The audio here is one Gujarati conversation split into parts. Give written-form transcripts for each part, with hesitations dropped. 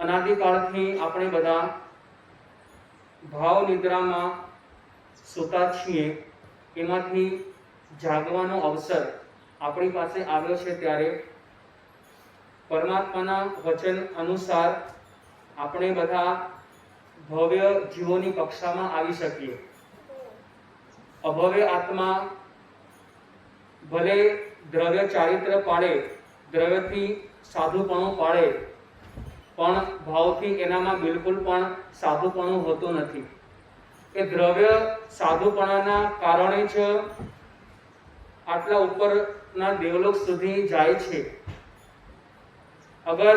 અનાદિકાળથી આપણે બધા ભાવ નિદ્રામાં સૂતા છીએ, એમાંથી જાગવાનો અવસર આપણી પાસે આવ્યો છે, ત્યારે પરમાત્માના વચન અનુસાર આપણે બધા ભવ્ય જીવોની કક્ષામાં આવી શકીએ. અભવ્ય આત્મા ભલે દ્રવ્ય ચારિત્ર પાડે, દ્રવ્યથી સાધુપણું પાડે, પણ ભાવથી એનામાં બિલકુલ પણ સાધુપણું હોતું નથી. એ દ્રવ્ય સાધુપણાના કારણે જ આટલા ઉપરના દેવલોક સુધી જાય છે. અગર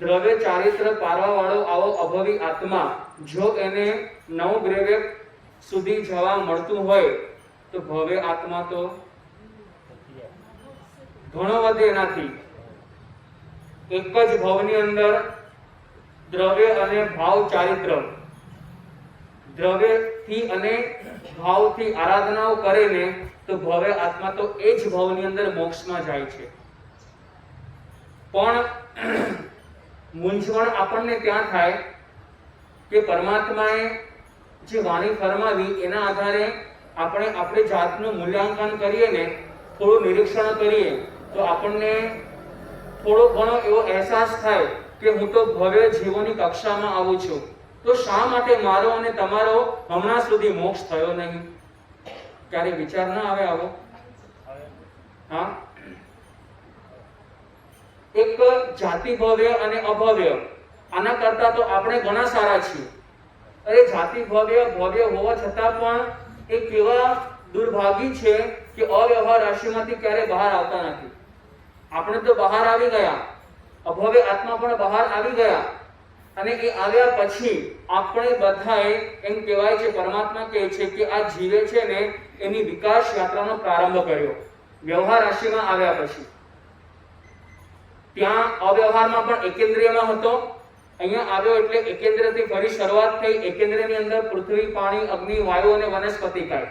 દ્રવ્ય ચારિત્ર પારવા વાળો આવો અભવી આત્મા જો એને નવ દ્રવ્ય સુધી જવા મળતું હોય તો ભવ્ય આત્મા તો ઘણો વધે એનાથી. એક જ ભાવની અંદર દ્રવ્ય અને ભાવ ચારિત્ર, દ્રવ્યથી અને ભાવથી આરાધનાઓ કરે ને તો ભવ્ય આત્મા તો એ જ ભાવની અંદર મોક્ષમાં જાય છે. પણ મૂંઝવણ આપણને ત્યાં થાય કે પરમાત્માએ જે વાણી ફરમાવી એના આધારે આપણે આપણી જાતનું મૂલ્યાંકન કરીએ ને, થોડું નિરીક્ષણ કરીએ તો આપણને થોડો ઘણો એવો અહેસાસ થાય કે હું તો ભવ્ય જીવોની કક્ષામાં આવું છું, તો શા માટે મારો અને તમારો હમણાં સુધી મોક્ષ થયો નહીં? ક્યારે વિચાર ના આવે આવો? હા, એક જાતિ ભવ્ય અને અભવ્ય, આના કરતા તો આપણે ઘણા સારા છીએ. અરે જાતિ ભવ્ય હોવા છતાં પણ એ કેવા દુર્ભાગી છે કે અવ્યવહાર રાશિમાંથી ક્યારે બહાર આવતા નથી. આપણે તો બહાર આવી ગયા, અભવ્ય આત્મા પણ બહાર આવી ગયા, અને એ આવ્યા પછી આપણે બધાએ એમ કહેવાય છે, પરમાત્મા કહે છે કે આ જીવે છે ને એની વિકાસ યાત્રાનો પ્રારંભ કર્યો વ્યવહાર રાશિમાં આવ્યા પછી. ત્યાં અવ્યવહારમાં પણ એકેન્દ્રિયમાં હતો, અહીંયા આવ્યો એટલે એકેન્દ્રથી ફરી શરૂઆત થઈ. એકેન્દ્રની અંદર પૃથ્વી, પાણી, અગ્નિ, વાયુ અને વનસ્પતિ કાય.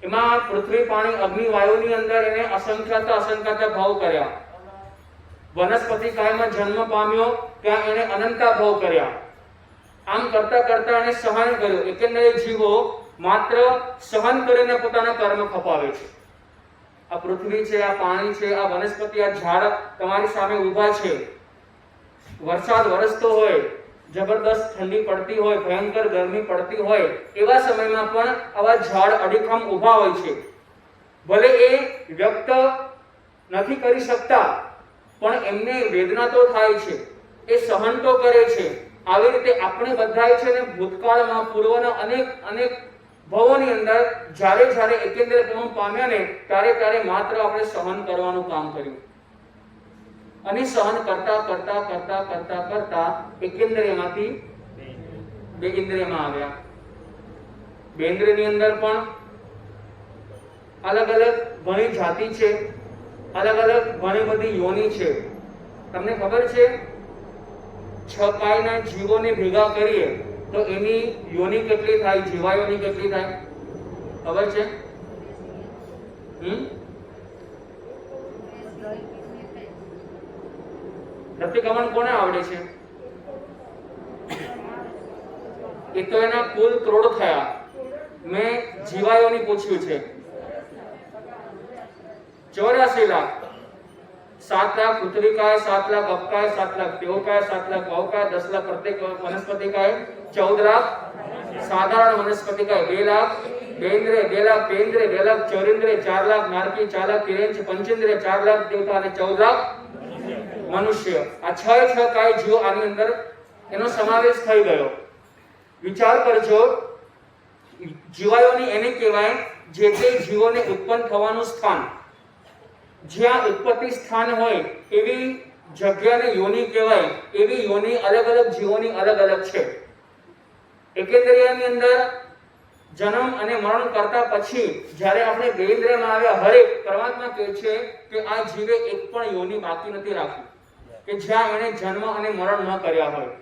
એમાં પૃથ્વી, પાણી, અગ્નિ, વાયુની અંદર એને અસંખ્યાત ભાવ કર્યા. વનસ્પતિ કાયમાં જન્મ પામ્યો, ત્યાં એને અનંતા ભાવ કર્યા. આમ કરતા કરતા એને સહન કર્યું. એકંદરે જીવો માત્ર સહન કરીને પોતાના કર્મ ખપાવે છે. આ પૃથ્વી છે, આ પાણી છે, આ વનસ્પતિ, આ ઝાડ તમારી સામે ઊભા છે. વરસાદ વરસતો હોય, જબરદસ્ત ઠંડી પડતી હોય, ભયંકર ગરમી પડતી હોય, એવા સમયમાં પણ આવા ઝાડ અડીખમ ઊભા હોય છે. ભલે એ વ્યક્ત નથી કરી શકતા, પણ એમને વેદના તો થાય છે, એ સહન તો કરે છે. આવી રીતે આપણે બધાએ છે ને ભૂતકાળમાં, પૂર્વના અનેક ભવોની અંદર જ્યારે એકેન્દ્રપણું પામ્યા ને ત્યારે માત્ર આપણે સહન કરવાનું કામ કર્યું, અને સહન કરતા એકેન્દ્રિયમાંથી બેઇન્દ્રિયમાં આવ્યા. બેઇન્દ્રિયની અંદર પણ અલગ અલગ ઘણી જાતિ છે, અલગ અલગ ઘણી બધી યોની છે. તમને ખબર છે, 6 કાયના જીવોને ભેગા કરીએ તો એની યોની કેટલી થાય? જીવાયોની કેટલી થાય? ખબર છે? રતિકમણ કોને આવડે છે? એ તો એના કુલ કરોડ થયા. મેં જીવાયોની પૂછ્યું છે, 84 લાખ. 7 લાખ પૃથ્વી काय, 7 लाख अपकाय, 7 लाख तेवकाय, 7 लाख वावकाय, 10 लाख प्रत्येक वनस्पति काय, 14 लाख साधारण वनस्पति काय, 2 लाख बेंद्रे, 2 लाख पेंद्रे, 2 लाख चौरिंद्रे, 4 लाख नारकी, 4 लाख तिरेंच, पंचेंद्रे, 4 लाख देवता અને 14 લાખ મનુષ્ય. આ 6 કાય જીવો આની અંદર એનો સમાવેશ થઈ ગયો. વિચાર કરજો, જીવાયોની એને કહેવાય જે તે જીવોને ઉત્પન્ન થવાનું સ્થાન. જ્યાં ઉત્પત્તિ સ્થાન હોય એવી જગ્યાને યોની કહેવાય. એવી યોની અલગ અલગ જીવોની અલગ અલગ છે. એકેન્દ્રિયની અંદર જન્મ અને મરણ કરતા પછી જ્યારે આપણે બેઇન્દ્રિયમાં આવ્યા, હરેક પરમાત્મા કહે છે કે આ જીવે એક પણ યોની બાકી નથી રાખી કે જ્યાં એને જન્મ અને મરણ ન કર્યા હોય.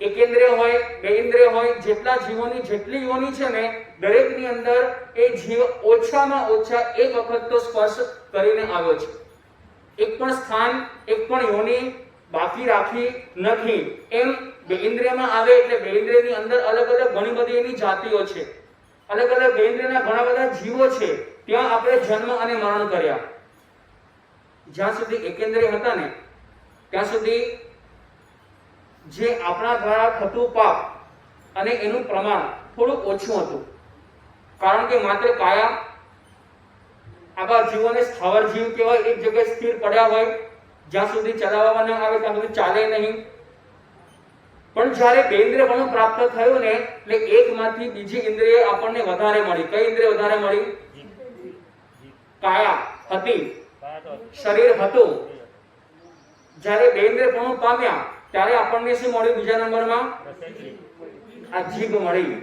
એકેન્દ્રિય હોય, બેઇન્દ્રિય હોય, જેટલા જીવોની જેટલી યોની છે ને, દરેકની અંદર એ જીવ ઓછામાં ઓછા એક વખત તો સ્પર્શ કરીને આવ્યો છે. એક પણ સ્થાન, એક પણ યોની બાકી રાખી નથી. એમ બે ઇન્દ્રિયમાં આવે એટલે બે ઇન્દ્રિયની અંદર અલગ અલગ ઘણી બધી એની જાતિઓ છે. અલગ અલગ બે ઇન્દ્રિયના ઘણા બધા જીવો છે. ત્યાં આપણે જન્મ અને મરણ કર્યા. જ્યાં સુધી એકેન્દ્રિય હતા ને ત્યાં સુધી જે આપણા દ્વારા થતું પાપ અને એનું પ્રમાણ થોડું ઓછું હતું. કારણ કે માત્ર કાયા આવા જીવોને સ્થાવર જીવ કહેવાય, એક જગ્યાએ સ્થિર પડ્યા હોય, જ્યાં સુધી ચલાવવામાં ન આવે ત્યાં સુધી ચાલે નહીં. પણ જ્યારે બે ઇન્દ્રિયપણું પ્રાપ્ત થયું ને એટલે એકમાંથી બીજી ઇન્દ્રિય આપણને વધારે મળી. કઈ ઇન્દ્રિય વધારે મળી? કાયા હતી, શરીર હતું. જ્યારે બે ઇન્દ્રિયપણું પામ્યા ત્યારે આપણને શું મળ્યું? બીજા નંબરમાં આ જીભ મળી.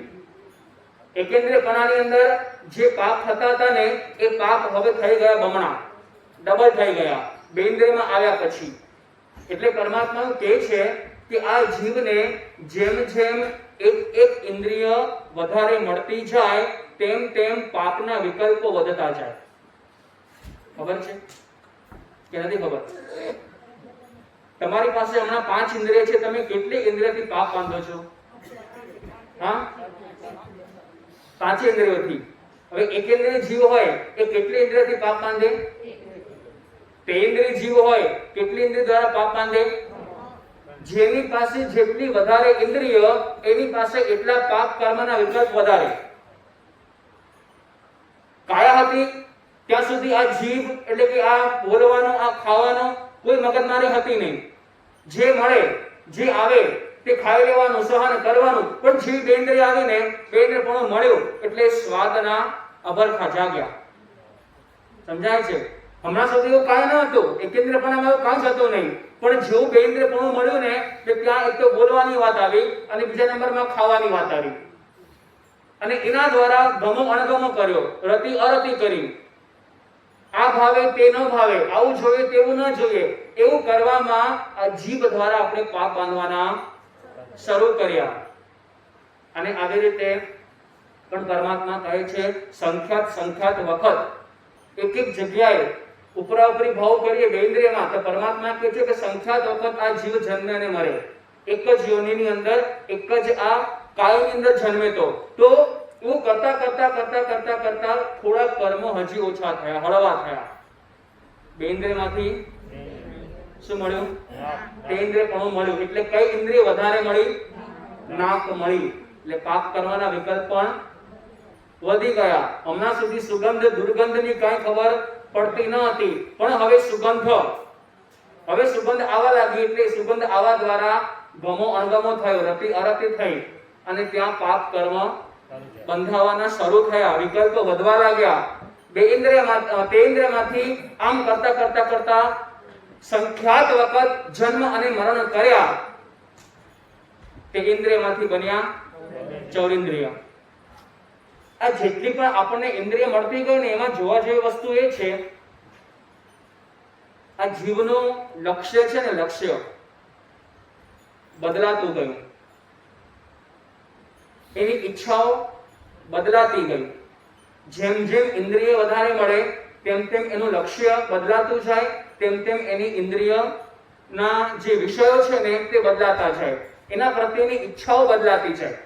એકેન્દ્રિયપણાની અંદર જે પાપ થતા હતા ને એ પાપ હવે થઈ ગયા બમણા, ડબલ થઈ ગયા બે ઇન્દ્રિયમાં આવ્યા પછી. એટલે પરમાત્મા કહે છે કે આ જીવને જેમ જેમ એક એક ઇન્દ્રિય વધારે મળતી જાય તેમ તેમ પાપના વિકલ્પો વધતા જાય. ખબર છે કે નથી ખબર? તમારી પાસે હમણાં 5 ઇન્દ્રિય છે, તમે કેટલી ઇન્દ્રિયથી પાપ બાંધો છો? હા, 5 ઇન્દ્રિયોથી. હવે એકેન્દ્રિય જીવ હોય એ કેટલી ઇન્દ્રિયથી પાપ બાંધે? 3 ઇન્દ્રિય જીવ હોય કેટલી ઇન્દ્રિય દ્વારા પાપ બાંધે? જેની પાસે જેટલી વધારે ઇન્દ્રિય એની પાસે એટલા પાપ કર્મના વિકલ્પ વધારે. કાયા હતી ત્યાં સુધી આ જીભ એટલે કે આ બોલવાનો, આ ખાવાનો કોઈ મગજમારી હતી નહીં. જે મળે જે આવે તે ખાઈ લેવાનું, સહન કરવાનું. પણ જીવ બે ઇન્દ્રિય આવીને બે ઇન્દ્રિયપણું મળ્યું એટલે સ્વાદના અભરખા જાગ્યા. સમજાય છે? હમણાં સુધી એવું કાંઈ ન હતું, એકેન્દ્રિયપણામાં એવું કાંઈ જ હતું નહીં. પણ જેવું બે ઇન્દ્રિયપણું મળ્યું ને એટલે ત્યાં એક તો બોલવાની વાત આવી અને બીજા નંબરમાં ખાવાની વાત આવી. અને એના દ્વારા ગમો અણગમો કર્યો, રતિ અરતિ કરી. આ ભાવે તે ન ભાવે, આવું જોઈએ તેવું ન જોઈએ, એવું કરવામાં આ જીભ દ્વારા આપણે પાપ બાંધવાના શરૂ કર્યા. અને આવી રીતે પણ પરમાત્મા કહે છે સંખ્યાત વખત એક એક જગ્યાએ ઉપરાઉપરી ભાવ કરીએ બે ઇન્દ્રિયમાં તો પરમાત્મા કહે છે કે સંખ્યાત વખત આ જીવ જન્મે અને મરે. એક જ યોનિની અંદર, એક જ આ કાયની અંદર જન્મે તો એવું કરતા થોડા કર્મો હજી ઓછા થયા, હળવા થયા. બે ઇન્દ્રિયમાંથી શું મળ્યું? બે ઇન્દ્રિયપણું મળ્યું. એટલે કઈ ઇન્દ્રિય વધારે મળી? નાક મળી. એટલે પાપ કરવાના વિકલ્પ પણ વધી ગયા. હમણાં સુધી સુગંધ દુર્ગંધની કઈ ખબર પડતી ન હતી, પણ હવે સુગંધ આવવા લાગી. એટલે સુગંધ આવવા દ્વારા ગમો અણગમો થયો, રતિ અરતિ થઈ અને ત્યાં પાપ કર્મ બંધાવાના શરૂ થયા, વિકલ્પો વધવા લાગ્યા. બે ઇન્દ્રિયમાંથી આમ કરતા સંખ્યાત વખત જન્મ અને મરણ કર્યા. તે ઇન્દ્રિયમાંથી બન્યા ચૌરિન્દ્રિય. આ જેટલી પણ આપણને ઇન્દ્રિય મળતી ગઈ ને એમાં જોવા જેવી વસ્તુ એ છે આ જીવનું લક્ષ્ય છે ને, લક્ષ્ય બદલાતું ગયું. એની ઈચ્છાઓ બદલાતી ગઈ. જેમ જેમ ઇન્દ્રિય વધારે મળે તેમ તેમ એનું લક્ષ્ય બદલાતું જાય, તેમ તેમ એની ઇન્દ્રિયના જે વિષયો છે ને તે બદલાતા જાય, એના પ્રત્યેની ઈચ્છાઓ બદલાતી જાય.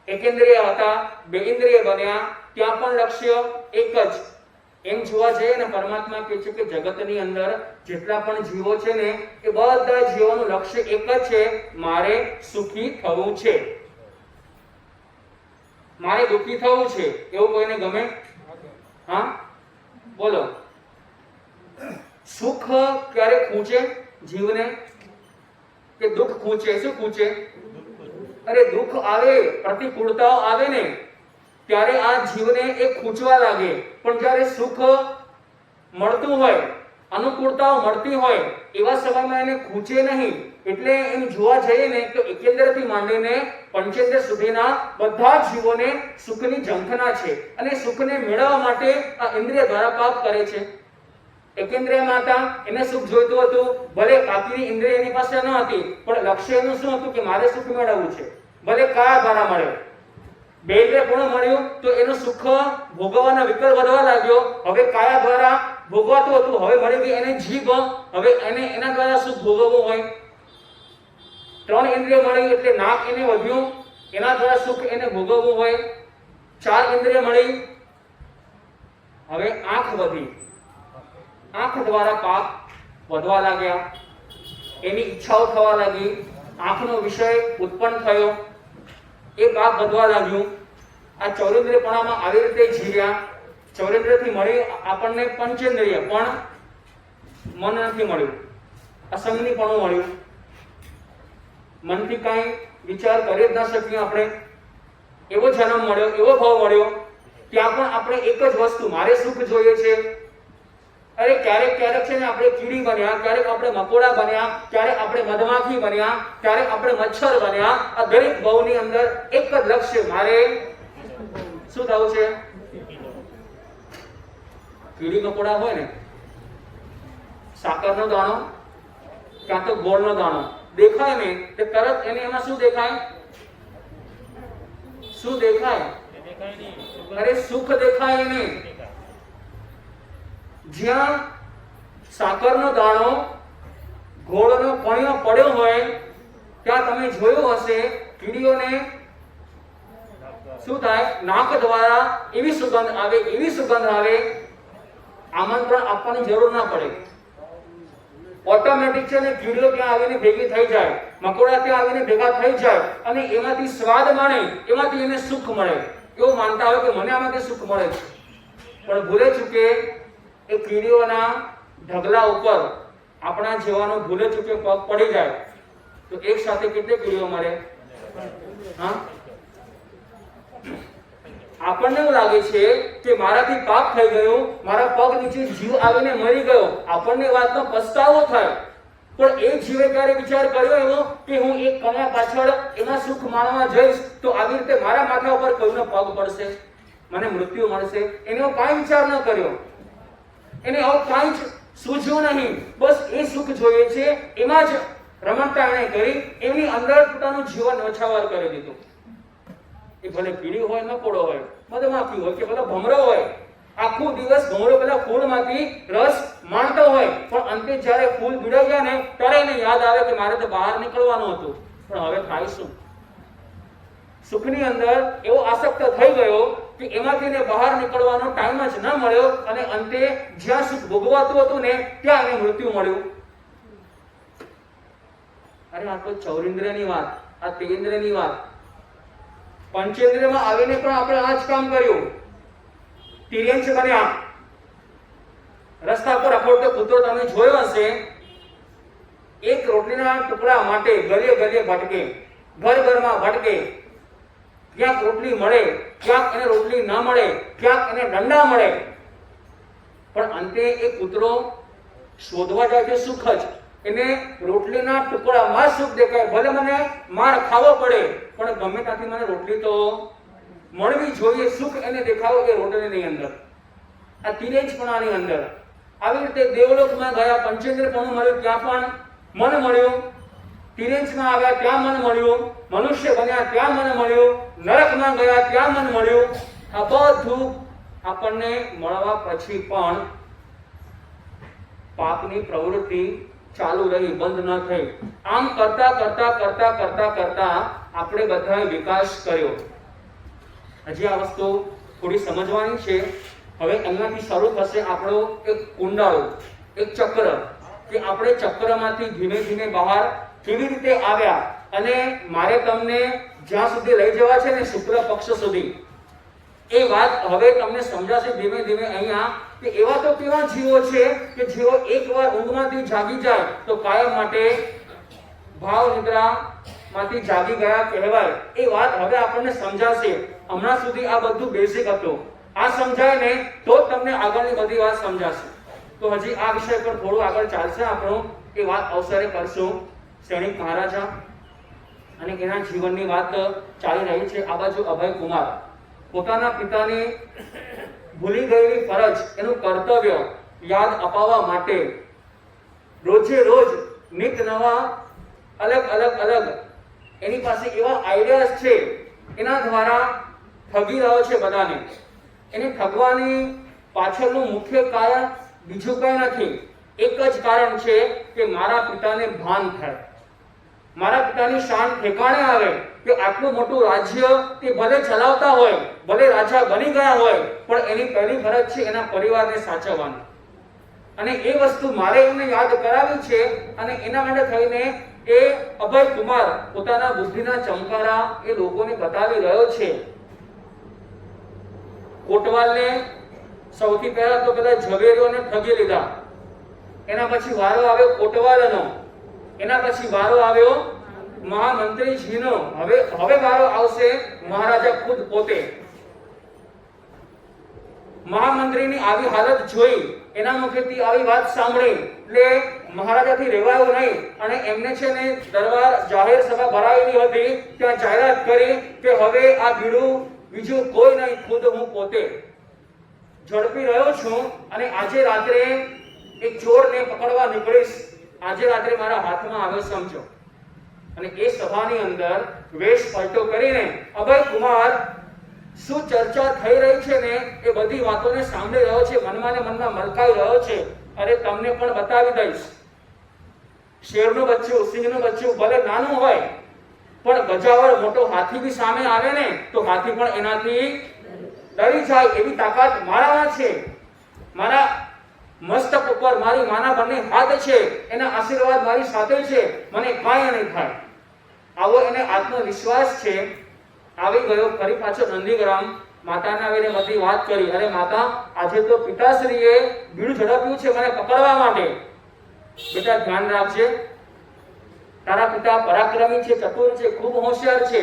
એકેન્દ્રિય હતા, બે ઇન્દ્રિય બન્યા, ત્યાં પણ લક્ષ્ય એક જ. એમ જોવા જઈએ ને પરમાત્મા કહે છે કે જગતની અંદર જેટલા પણ જીવો છે ને એ બધા જીવોનું લક્ષ્ય એક જ છે, મારે સુખી થવું છે, મારે દુઃખી થવું છે. એવું કોઈને ગમે? હા બોલો. સુખ ક્યારે ખૂંચે જીવને કે દુઃખ ખૂંચે? શું ખૂંચે? અરે દુઃખ આવે, પ્રતિકૂળતાઓ આવે ને ત્યારે આ જીવને એ ખૂંચવા લાગે. પણ જ્યારે સુખ મળતું હોય, અનુકૂળતાઓ મળતી હોય એવા સમયમાં એને ખૂંચે નહીં. એટલે એમ જોવા જઈએ ને તો એકેન્દ્રથી માંડીને પંચેન્દ્ર સુધીના બધા જીવોને સુખની ઝંખના છે અને સુખને મેળવવા માટે આ ઇન્દ્રિય દ્વારા પાપ કરે છે. એકેન્દ્રિયમાં હતા, એને સુખ જોઈતું હતું, ભલે બાકીની ઇન્દ્રિય એની પાસે ન હતી, પણ લક્ષ્ય એનું શું હતું કે મારે સુખ મેળવવું છે. ભલે કાયા દ્વારા મળે, બે ઇન્દ્રિય પૂર્ણ મળ્યું તો એનું સુખ ભોગવવાનો વિકલ્પ વધવા લાગ્યો. હવે કાયા દ્વારા ભોગવાતું હતું, હવે મળી ગઈ એને જીભ, હવે એને એના દ્વારા સુખ ભોગવવું હોય. 3 ઇન્દ્રિય મળી એટલે નાક એને વધ્યું, એના દ્વારા સુખ એને ભોગવવું હોય. 4 ઇન્દ્રિય મળી, હવે આંખ વધી, આંખ દ્વારા પાપ વધવા લાગ્યા, એની ઈચ્છાઓ થવા લાગી, આંખનો વિષય ઉત્પન્ન થયો, એ પાપ વધવા લાગ્યું. આ ચૌરેન્દ્રિયપણામાં આવી રીતે જીવ્યા. ચૌરેન્દ્રિયથી મળી આપણને પંચેન્દ્રિય, પણ મન નથી મળ્યું, અસંગનીપણું મળ્યું. મનથી કાંઈ વિચાર કરી જ ના શકીએ આપણે. એવો જન્મ મળ્યો, એવો ભાવ મળ્યો. ત્યાં પણ આપણે એક જ વસ્તુ, મારે સુખ જોઈએ છે. અરે ક્યારેક ક્યારેક છે ને આપણે કીડી બન્યા, ક્યારેક આપણે મકોડા બન્યા, ક્યારેક આપણે મધમાખી બન્યા, ક્યારેક આપણે મચ્છર બન્યા. આ દરેક ભાવની અંદર એક જ લક્ષ્ય, મારે શું થવું છે? કીડી મકોડા હોય ને, સાકરનો દાણો ક્યાં તો ગોળનો દાણો દેખાય ને, તે તરત એને એમાં શું દેખાય? શું દેખાય? અરે સુખ દેખાય એને. જ્યાં સાકરનો દાણો ગોળનો કણિયો પડ્યો હોય ત્યાં તમે જોયું હશે કીડીઓને શું થાય? નાક દ્વારા એવી સુગંધ આવે, એવી સુગંધ આવે, આમંત્રણ આપવાની જરૂર ના પડે. ઓટોમેટિક છે ને કીડીઓ ત્યાં આવીને ભેગી થઈ જાય, મકોડા ત્યાં આવીને ભેગા થઈ જાય અને એમાંથી સ્વાદ માણે, એમાંથી એને સુખ મળે. એવું માનતા હોય કે મને આમાંથી સુખ મળે છે, પણ ભૂલે ચૂકે એ કીડીઓના ઢગલા ઉપર આપણા જેવાનો ભૂલે ચૂકે પગ પડી જાય તો એક સાથે કેટલી કીડીઓ મળે? હા, આપણને એવું લાગે છે કે મારાથી પાપ થઈ ગયું, મારા પગ નીચે જીવ આવીને મરી ગયો, આપણને વાતનો પસ્તાવો થાય. પણ એ જીવે ક્યારે વિચાર કર્યો એવો કે હું એક કણ્યા પાછળ એના સુખ માણવા જઈશ તો આવી રીતે મારા માથા ઉપર કોઈનો પગ પડશે, મને મૃત્યુ મળશે? એને કાંઈ વિચાર ન કર્યો, એને આવું કાંઈ જ સૂઝ્યું નહીં. બસ એ સુખ જોઈએ છે, એમાં જ રમણતા એને કરી, એની અંદર પોતાનું જીવન નોછાવર કરી દીધું. એ ભલે કીડી હોય, મકોડો હોય, મધમાખી હોય કે ભલે ભમરો હોય, આખો દિવસ ભમરો પેલા ફૂલમાંથી રસ માણતો હોય, પણ અંતે જ્યારે ફૂલ ભીડાઈ જાય ને ત્યારે એને યાદ આવે કે મારે તો બહાર નીકળવાનું હતું, પણ હવે થાય શું? સુખની અંદર એવો આસક્ત થઈ ગયો કે એમાંથી એને બહાર નીકળવાનો ટાઈમ જ ન મળ્યો અને અંતે જ્યાં સુખ ભોગવાતું હતું ને ત્યાં એને મૃત્યુ મળ્યું. અરે આ તો ચૌરેન્દ્રિયની વાત, આ તેન્દ્રિયની વાત. પંચેન્દ્રિયમાં આવીને પણ આપણે આ જ કામ કર્યું. તિર્યંશ બન્યા. રસ્તા પર રખડતો કૂતરો તમે જોયો હશે, એક રોટલીના ટુકડા માટે ગલીએ ગલીએ ભટકે, ઘર ઘરમાં ભટકે. ક્યાંક રોટલી મળે, ક્યાંક એને રોટલી ના મળે, ક્યાંક એને દંડા મળે, પણ અંતે એ કૂતરો શોધવા જાય છે સુખ જ. એને રોટલીના ટુકડામાં સુખ દેખાય, ભલે મને માર ખાવો પડે પણ ગમે ત્યાંથી મને રોટલી તો મળવી જોઈએ. સુખ એને દેખાવો એ રોટલીની અંદર, આ તિર્યંશપણાની અંદર. આવી રીતે દેવલોકમાં ગયા, પંચેન્દ્રિયપણું મળ્યું, ત્યાં પણ મન મળ્યું. તિર્યંશમાં આવ્યા, ત્યાં મન મળ્યું. મનુષ્ય બન્યા, ત્યાં મન મળ્યું. નરકમાં ગયા, ત્યાં મન મળ્યું. આ બધું આપણને મળવા પછી પણ પાપની પ્રવૃત્તિ ચાલુ રહી, બંધ ન થઈ. આમ કરતા કરતા કરતા કરતા કરતા આપણે બધાએ વિકાસ કર્યો. હજી આ વસ્તુ થોડી સમજવાની છે. હવે અહીંયાથી શરૂ થશે આપણો એક કુંડાળો, એક ચક્ર, કે આપણે ચક્રમાંથી ધીમે ધીમે બહાર કેવી રીતે આવ્યા. અને મારે તમને જ્યાં સુધી લઈ જવા છે ને શુક્લ પક્ષ સુધી, એ વાત હવે તમને સમજાશે ધીમે ધીમે અહીંયા, કે એવા તો કેવા જીવો છે કે જેઓ એકવાર ઊંઘમાંથી જાગી જાય તો કાયમ માટે ભાવ નિદ્રામાંથી જાગી ગયા કહેવાય. એ વાત હવે આપણને સમજાશે. હમણાં સુધી આ બધું બેઝિક હતું. આ સમજાય ને તો તમને આગળની બધી વાત સમજાશે. તો હજી આ વિષય પર થોડું આગળ ચાલશે આપણું, એ વાત અવસરે કરશું. સૈનિક મહારાજા અને એના જીવનની વાત ચાલી રહી છે. આ બાજુ અભય કુમાર પોતાના પિતાની ભૂલી ગયેલી ફરજ, એનું કર્તવ્ય યાદ અપાવવા માટે રોજે રોજ નિત નવા અલગ અલગ અલગ એની પાસે એવા આઈડિયાઝ છે, એના દ્વારા ઠગી રહ્યો છે બધાને. એને ઠગવાની પાછળનું મુખ્ય કારણ બીજું કંઈ નથી, એક જ કારણ છે કે મારા પિતાને ભાન થાય, મારા પિતાની શાન ઠેકાણે આવે કે આટલું મોટું રાજ્ય તે ભલે ચલાવતા હોય, ભલે રાજા બની ગયા હોય, પણ એની પહેલી ફરજ છે એના પરિવારને સાચવવાની. અને એ વસ્તુ મારે એમને યાદ કરાવી છે. અને એના માટે થઈને એ અભય કુમાર પોતાના બુદ્ધિના ચમકારા એ લોકોને બતાવી રહ્યો છે. કોટવાલને સૌથી પહેલા તો પેલા ઝવેરીઓને ઠગી લીધા, એના પછી વારો આવ્યો કોટવાલનો, એના પછી વારો આવ્યો મહામંત્રીજીનો, હવે વારો આવશે મહારાજા ખુદ પોતે. મહામંત્રીની આવી હાલત જોઈ, એના મુખેથી આવી વાત સાંભળી એટલે મહારાજાથી રહેવાયું નહીં અને એમને છે ને દરબાર જાહેર સભા ભરાયેલી હતી, ત્યાં જાહેરાત કરી કે હવે આ બીજું કોઈ નહીં, ખુદ હું પોતે ઝડપી રહ્યો છું અને આજે રાત્રે એક ચોરને પકડવા નીકળીશ, આજે રાત્રે મારા હાથમાં આવ્યો સમજો. અને એ સભાની અંદર વેશ પલટો કરીને અભય કુમાર શું ચર્ચા થઈ રહી છે ને એ બધી વાતોને સાંભળી રહ્યો છે, મનમાં ને મનમાં મલકાઈ રહ્યો છે. અરે તમને પણ બતાવી દઈશ, શેરનું બચ્ચું, સિંહનું બચ્ચું ભલે નાનું હોય પણ ગજાવર મોટો હાથી બી સામે આવે ને તો હાથી પણ એનાથી ડરી જાય એવી તાકાત મારામાં છે. મારા મસ્તક ઉપર મારી માના બંને હાથ છે, એના આશીર્વાદ મારી સાથે છે, મને કાંઈ નહીં થાય. આવો એને આત્મવિશ્વાસ છે. આવી ગયો ફરી પાછો નંદીગ્રામ, માતાને આવીને બધી વાત કરી. અરે માતા, આજે તો પિતાશ્રીએ બીડું ઝડપ્યું છે મને પકડવા માટે. બેટા ધ્યાન રાખજે, તારા પિતા પરાક્રમી છે, ચતુર છે, ખૂબ હોશિયાર છે.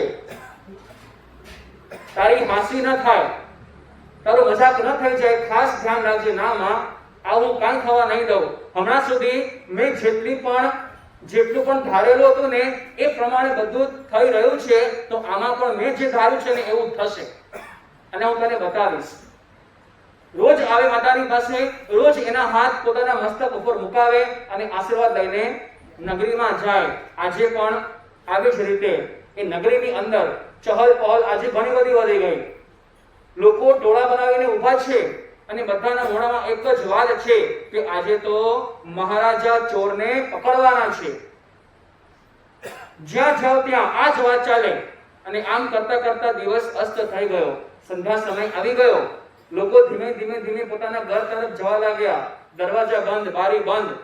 તારી હાંસી ન થાય, તારો મજાક ન થઈ જાય, ખાસ ધ્યાન રાખજે. ના માં, આવું કાંઈ થવા નહીં દઉં. હમણાં સુધી મેં જેટલું પણ ધારેલું હતું ને એ પ્રમાણે બધું થઈ રહ્યું છે, તો આમાં પણ મેં જે ધાર્યું છે ને એવું થશે અને હું તને બતાવીશ. રોજ આવે માતાની પાસે, રોજ એના હાથ પોતાના મસ્તક ઉપર મુકાવે અને આશીર્વાદ લઈને નગરીમાં જાય. આજે પણ આવી જ રીતે એ નગરીની અંદર ચહલ પહલ આજે ઘણી બધી વધી ગઈ. લોકો ટોળા બનાવીને ઊભા છે અને બધાના મોઢામાં એક જ વાત છે કે આજે તો મહારાજા ચોરને પકડવાના છે. જ્યાં જાવ ત્યાં આ જ વાત ચાલે. અને આમ કરતા કરતા દિવસ અસ્ત થઈ ગયો, સંધ્યા સમય આવી ગયો. લોકો ધીમે ધીમે પોતાના ઘર તરફ જવા લાગ્યા. દરવાજા બંધ, બારી બંધ.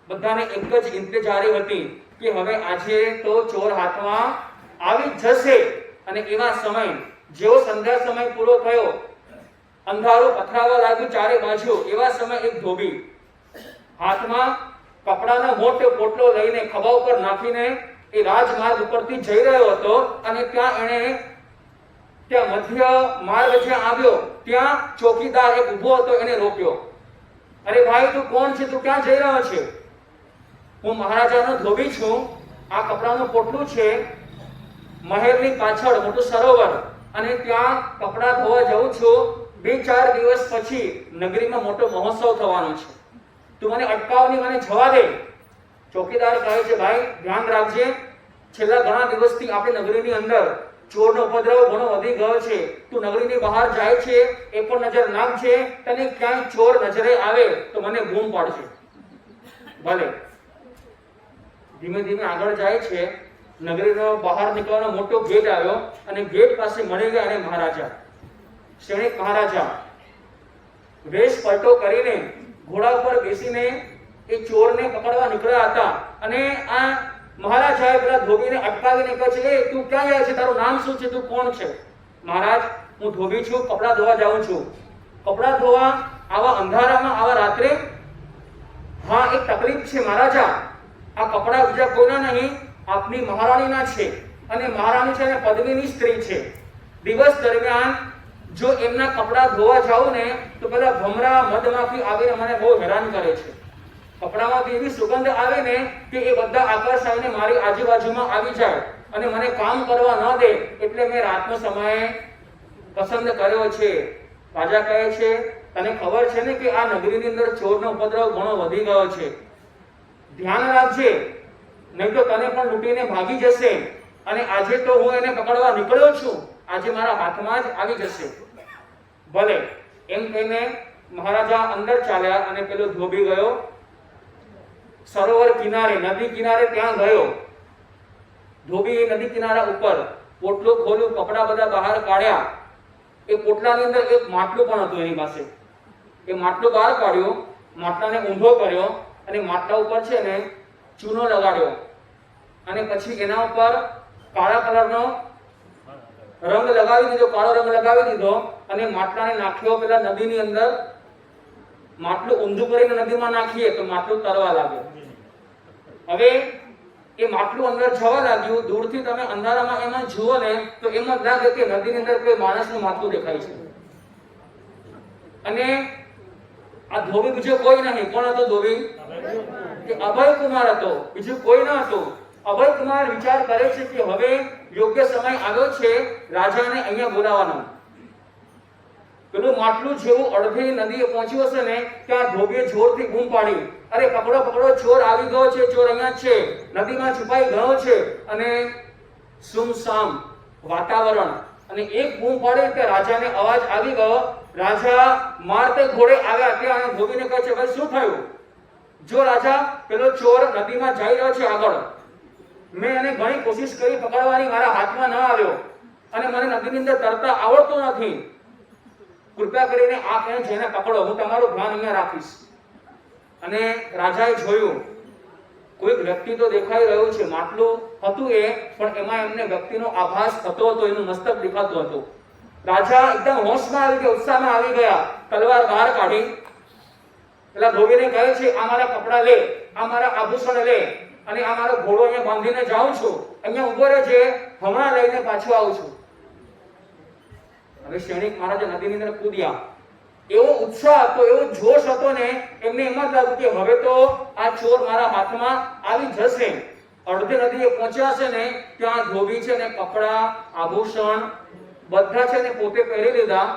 બધાને એક જ ઇંતજારી હતી કે હવે આજે તો ચોર હાથમાં આવી જશે. અને એવા સમય, જેવો સંધ્યા સમય પૂરો થયો, અંધારું પથરાવા લાગ્યું ચારે બાજુ, એવા સમય એક ધોબી હાથમાં કપડાનો મોટો પોટલો લઈને ખભા ઉપર નાખીને એ રાજમાર્ગ ઉપરથી જઈ રહ્યો હતો. અને ત્યાં મધ્ય માર્ગ જ્યાં આવ્યો ત્યાં ચોકીદાર એક ઊભો હતો, એને રોક્યો. અરે ભાઈ, તું કોણ છે? તું ક્યાં જઈ રહ્યો છે? હું મહારાજાનો ધોબી છું. આ કપડાનું પોટલું છે, મહેલની પાછળ મોટું સરોવર, અને ત્યાં કપડા ધોવા જઉં છું. 2-4 દિવસ પછી નગરીમાં મોટો મહોત્સવ થવાનો છે, તું મને અટકાવની, મને જવા દે. ચોકીદાર કહે છે, ભાઈ ધ્યાન રાખજે, છેલ્લા ઘણા દિવસથી આપણી નગરીની અંદર ચોરનો ઉપદ્રવ ઘણો વધી ગયો છે. તું નગરીની બહાર જાય છે એ પણ નજર નાખજે. તને ક્યાંય ચોર નજરે આવે તો મને બૂમ પાડજે. ભલે. ધીમે ધીમે આગળ જાય છે. નગરીનો બહાર નીકળવાનો મોટો ગેટ આવ્યો અને ગેટ પાસે મળી ગયા અને મહારાજા, સૈનિક મહારાજા વેશ પલટો કરીને ઘોડા ઉપર બેસીને એ ચોરને પકડવા નીકળ્યા હતા. અને આ મહારાજાએ પેલા ધોબીને અટકાવીને કહે છે, એ તું ક્યાં જાય છે? તારું નામ શું છે? તું કોણ છે? મહારાજ, હું ધોબી છું, કપડા ધોવા જાઉં છું. કપડા ધોવા આવા અંધારામાં, આવા રાત્રે? હા, એક તકલીફ છે મહારાજા. આ કપડા બીજા કોઈના નહીં, આપની મહારાણીના છે. અને મહારાણી છે અને પદવીની સ્ત્રી છે. દિવસ દરમિયાન જો એમના કપડા ધોવા જાઉં ને તો પેલા ભમરા મધમાખી આવીને મને બહુ હેરાન કરે છે. કપડામાંથી એવી સુગંધ આવે ને કે એ બધા આકર્ષાઈને મારી આજુબાજુમાં આવી જાય અને મને કામ કરવા ન દે. એટલે મેં રાતનો સમય પસંદ કર્યો છે. રાજા કહે છે, તને ખબર છે ને કે આ નગરીની અંદર ચોરનો ઉપદ્રવ ઘણો વધી ગયો છે. ધ્યાન રાખજે, નહીં તો તને પણ લૂંટીને ભાગી જશે. અને આજે તો હું એને પકડવા નીકળ્યો છું, આજે મારા હાથમાં જ આવી જશે. ભલે. એમ કહીને મહારાજા અંદર ચાલ્યા અને પેલો ધોબી ગયો સરોવર કિનારે, નદી કિનારે ત્યાં ગયો. ધોબી નદી કિનારા ઉપર પોટલું ખોલ્યું, કપડા બધા બહાર કાઢ્યા. એ પોટલાની અંદર એક માટલું પણ હતું એની પાસે. એ માટલું બહાર કાઢ્યું, માટલાને ઊંધો કર્યો અને માટલા ઉપર છે ને ચૂનો લગાડ્યો અને પછી એના ઉપર કાળા કલરનો રંગ લગાવી દીધો, કાળો રંગ લગાવી દીધો અને માટલાને નાખ્યો પેલા નદીની અંદર. માટલું ઊંધું કરીને નદીમાં નાખીએ તો માટલું તરવા લાગે. હવે એ માટલું અંદર જવા લાગ્યું. દૂરથી તમે અંધારામાં એમાં જુઓ ને તો એમ જ લાગે કે નદીની અંદર કોઈ માણસનું માથું દેખાય છે. અને આ ધોબી બીજો કોઈ નહીં. કોણ હતો ધોબી? કે અભય કુમાર હતો, બીજું કોઈ ન હતું. અભય કુમાર વિચાર કરે છે કે હવે યોગ્ય સમય આવ્યો છે રાજાને અહીંયા બોલાવવાનો. પેલું માટલું જેવું અડધી નદીએ પહોંચ્યું હશે ને ત્યાં ધોબીએ જોરથી બૂમ પાડી, અરે પકડો પકડો, ચોર આવી ગયો છે, ચોર અહીંયા છે, નદીમાં છુપાઈ ગયો છે. અને સુમસામ વાતાવરણ અને એક બૂમ પાડી કે રાજાને અવાજ આવી ગયો. રાજા મારતે ઘોડે આવ્યા ત્યાં ધોબીને કહે છે, ભાઈ શું થયું? જો રાજા, પેલો ચોર નદીમાં જઈ રહ્યો છે આગળ. મેં એને ઘણી કોશિશ કરી પકડવાની, મારા હાથમાં ન આવ્યો અને મને નદીની અંદર તરતા આવડતું નથી. કૃપા કરીને આપ એને જઈને પકડો, હું તમારું ધ્યાન અહીંયા રાખીશ. અને રાજાએ જોયું કોઈક વ્યક્તિ તો દેખાઈ રહ્યું છે. માટલું હતું એ, પણ એમાં એમને વ્યક્તિનો આભાસ થતો હતો, એનું મસ્તક દેખાતું હતું. રાજા એકદમ હોશમાં આવી ગયા, ઉત્સાહમાં આવી ગયા. તલવાર બહાર કાઢી પેલા ધોબીને કહે છે, આ મારા કપડા લે, આ મારા આભૂષણ લે અને આ મારો ઘોડો અહીંયા બાંધીને જાઉં છું, અહીંયા ઉભો રહેજે, હમણાં લઈને પાછો આવું છું. હવે સૈનિક મહારાજ નદીની અંદર કૂદ્યા. એવો ઉત્સાહ હતો, એવો જોશ હતો ને એમને એમ જ લાગ્યું કે હવે તો આ ચોર મારા હાથમાં આવી જશે. અડધી નદીએ પહોંચ્યા છે ને ત્યાં ધોબી છે ને કપડા, આભૂષણ બધા છે ને પોતે પહેરી લીધા.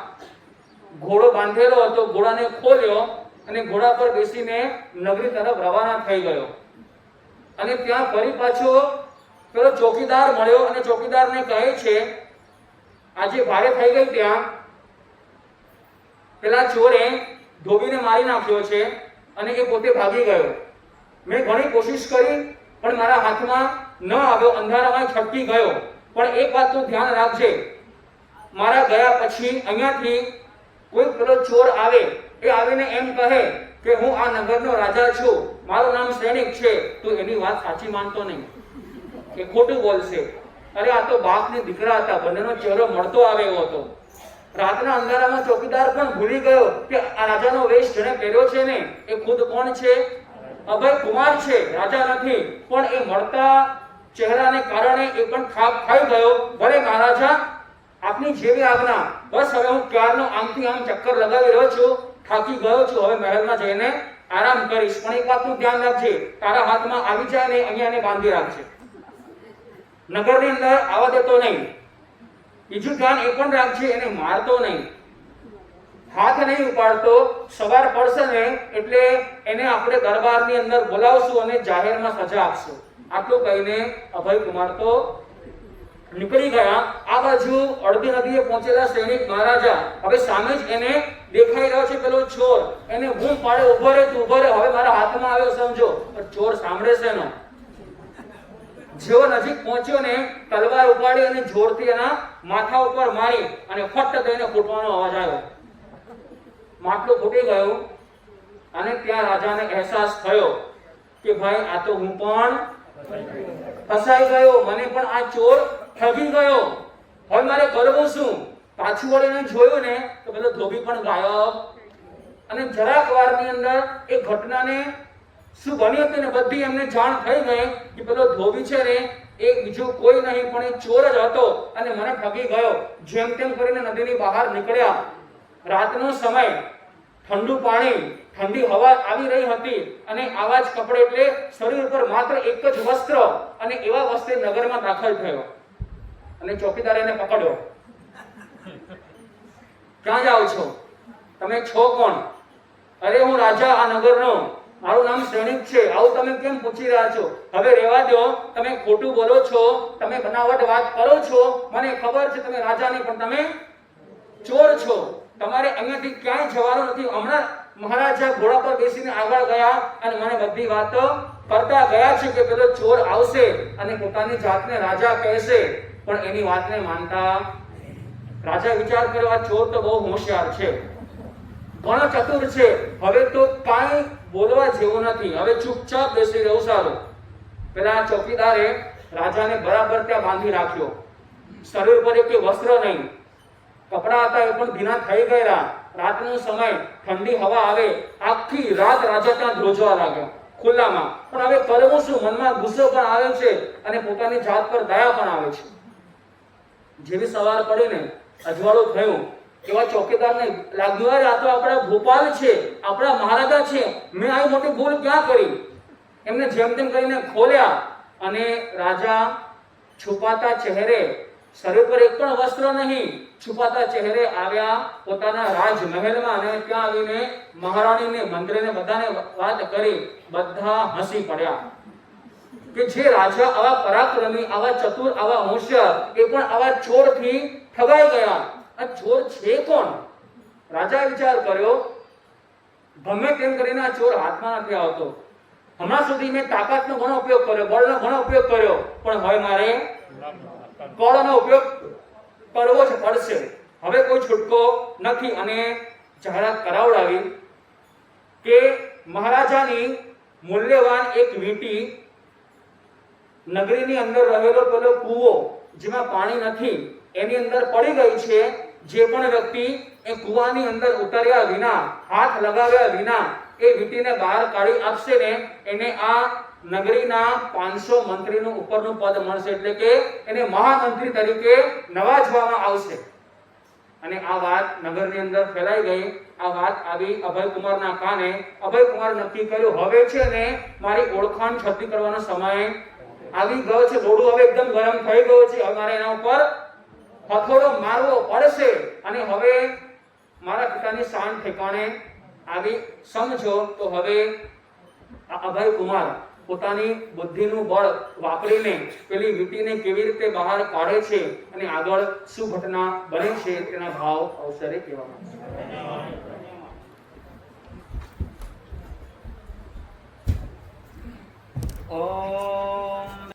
ઘોડો બાંધેલો હતો, ઘોડાને ખોલ્યો અને ઘોડા પર બેસીને નગરી તરફ રવાના થઈ ગયો. અને ત્યાં ફરી પાછો પેલો ચોકીદાર મળ્યો અને ચોકીદારને કહે છે, આજે ભારે થઈ ગઈ, ત્યાં પેલા ચોરે ધોબીને મારી નાખ્યો છે અને એ પોતે ભાગી ગયો. મેં ઘણી કોશિશ કરી પણ મારા હાથમાં ન આવ્યો, અંધારામાં છટકી ગયો. પણ એક વાતનું ધ્યાન રાખજે, મારા ગયા પછી અહીંયાથી કોઈ પેલો ચોર આવે, એ આવીને એમ કહે કે હું આ નગરનો રાજા છું, મારું નામ સૈનિક છે, તો એની વાત સાચી માનતો નહીં, એ ખોટું બોલશે. અરે આ તો બાપ ને દીકરા હતા, બંનેનો ચહેરો મળતો આવે એવો હતો. રાતના અંધારામાં ચોકીદાર પણ ભૂલી ગયો કે આ રાજાનો વેશ જેને પહેર્યો છે ને એ ખુદ કોણ છે? અભય કુમાર છે, રાજા નથી. પણ એ મળતા ચહેરાને કારણે એ પણ થાક ખાઈ ગયો. ભલે મહારાજા, આપની જેવી આજ્ઞા, બસ હવે હું ક્યારનો આમથી આમ ચક્કર લગાવી રહ્યો છું, થાકી ગયો છું, હવે મહેલમાં જઈને આરામ કરીશ. પણ એક વાતનું ધ્યાન રાખજે, તારા હાથમાં આવી જાય ને અહીંયા એને બાંધી રાખજે, નગરની અંદર આવવા દેતો નહીં. બીજું ધ્યાન એ પણ રાખજે, એને મારતો નહીં, હાથ નહીં ઉપાડતો. સવાર પડશે ને એટલે એને આપણે દરબારની અંદર બોલાવશું અને જાહેરમાં સજા આપશું. આટલું કહીને અભય કુમાર તો નીકળી ગયા. આ બાજુ અડધી નદીએ પહોંચેલા સૈનિક મહારાજા હવે સામે જ એને દેખાઈ રહ્યો છે પેલો ચોર. એને બૂમ પાડે, ઉભો રહે, તું ઉભો રહે, હવે મારા હાથમાં આવ્યો સમજો. પણ ચોર સાંભળે છે નો. જેવો નજીક પહોંચ્યો ને તલવાર ઉપાડી અને જોરથી એના માથા ઉપર મારી અને ફટ દઈને ફૂટવાનો અવાજ આવ્યો. માટલું ફૂટી ગયું અને ત્યાં રાજાને અહેસાસ થયો કે ભાઈ આ તો હું પણ ફસાઈ ગયો, મને પણ આ ચોર ઠગી ગયો, હવે મારે કરવું શું? પાછું વળીને જોયું ને તો પેલો ધોબી પણ ગાયબ. અને જરાક વારની અંદર એ ઘટનાને શું બન્યું હતું ને બધી એમને જાણ થઈ ગઈ કે પેલો ધોબી છે ને એ બીજું કોઈ નહીં પણ એ ચોર જ હતો અને મને ઠગી ગયો. જેમ તેમ કરીને નદીની બહાર નીકળ્યા. રાતનો સમય, ઠંડુ પાણી, ઠંડી હવા આવી રહી હતી અને આવા જ કપડે, એટલે શરીર ઉપર માત્ર એક જ વસ્ત્ર, અને એવા વસ્ત્રે નગરમાં દાખલ થયો અને ચોકીદાર એને પકડ્યો. ક્યાં જાઓ છો? તમે છો કોણ? અરે હું રાજા આ નગરનો, મારું નામ સૈનિક છે, આવું તમે કેમ પૂછી રહ્યા છો? હવે રહેવા દો, તમે ખોટું બોલો છો, તમે બનાવટ વાત કરો છો, મને ખબર છે તમે રાજા નહીં પણ તમે ચોર છો, તમારે અહીંયાથી ક્યાંય જવાનું નથી. હમણાં મહારાજા ઘોડા પર બેસીને આગળ ગયા અને મને બધી વાતો કરતા ગયા છે કે પેલો ચોર આવશે અને પોતાની જાતને રાજા કહેશે, પણ એની વાતને માનતા. રાજા વિચાર કર્યો, આ ચોર તો બહુ હોશિયાર છે, ઘણો ચતુર છે, હવે તો કાંઈ બોલવા જેવું નથી, હવે ચૂપચાપ બેસી રહેવું સારું. પેલા ચોકીદારે રાજાને બરાબર ત્યાં બાંધી રાખ્યો. શરીર પર એક વસ્ત્ર નહીં, કપડા હતા એ પણ ભીના થઈ ગયેલા. રાતનો સમય, ઠંડી હવા આવે, આખી રાત રાજા ત્યાં ધ્રોજવા લાગ્યો ખુલ્લામાં. પણ હવે કરવું શું? મનમાં ગુસ્સો પણ આવે છે અને પોતાની જાત પર દયા પણ આવે છે. જેવી સવાર પડીને અજવાળું થયું, એવા ચોકીદારને લાગ્યું, અરે આ તો આપણા ગોપાલ છે, આપણા મહારાજા છે, મેં આવી મોટી ભૂલ ક્યાં કરી? એમને જેમ તેમ કરીને ખોલ્યા અને રાજા છુપાતા ચહેરે, શરીર પર એક પણ વસ્ત્ર નહીં, છુપાતા ચહેરે આવ્યા પોતાના રાજમહેલમાં અને ત્યાં આવીને મહારાણીને, મંત્રીને બધાને વાત કરી. બધા હસી પડ્યા કે જે રાજા આવા પરાક્રમી, આવા ચતુર, આવા હોશિયાર, એ પણ આવા ચોરથી ઠગાઈ ગયા. આ ચોર છે કોણ? રાજાએ વિચાર કર્યો, ગમે તેમ કરીને આ ચોર હાથમાં નથી આવતો. હમણાં સુધી મેં તાકાતનો ઘણો ઉપયોગ કર્યો, બળનો ઘણો ઉપયોગ કર્યો, પણ હવે મારે કળનો ઉપયોગ કરવો જ પડશે. હવે કોઈ છૂટકો નથી. અને જાહેરાત કરાવડાવી કે મહારાજાની મૂલ્યવાન એક વીંટી, નગરીની અંદર રહેલો પેલો કૂવો જેમાં પાણી નથી, એની અંદર પડી ગઈ છે. જે પણ વ્યક્તિ એ કૂવાની અંદર ઉતર્યા વિના, હાથ લગાવ્યા વિના એ વીંટીને બહાર કાઢી આપશે ને, એને આ નગરીના 500 મંત્રીનું ઉપરનું પદ મળશે, એટલે કે એને મહામંત્રી તરીકે નવાજવામાં આવશે. અને આ વાત નગરની અંદર ફેલાઈ ગઈ. આ વાત આવી અભયકુમારના કાને. અભયકુમાર નક્કી કર્યું, હવે છે ને મારી ઓળખાણ છતી કરવાનો સમય આવી ગયો છે. લોડું હવે એકદમ ગરમ થઈ ગયો છે, હવે મારે એના ઉપર હથોડો મારવો પડશે. અને હવે મારા પિતાની શાન ઠેકાણે આવી. સમજો તો હવે અભયકુમાર પોતાની બુદ્ધિનું બળ વાપરીને પેલી વીંટીને કેવી રીતે બહાર કાઢે છે અને આગળ શું ઘટના બને છે તેના ભાવ અવસરે કહેવામાં આવશે.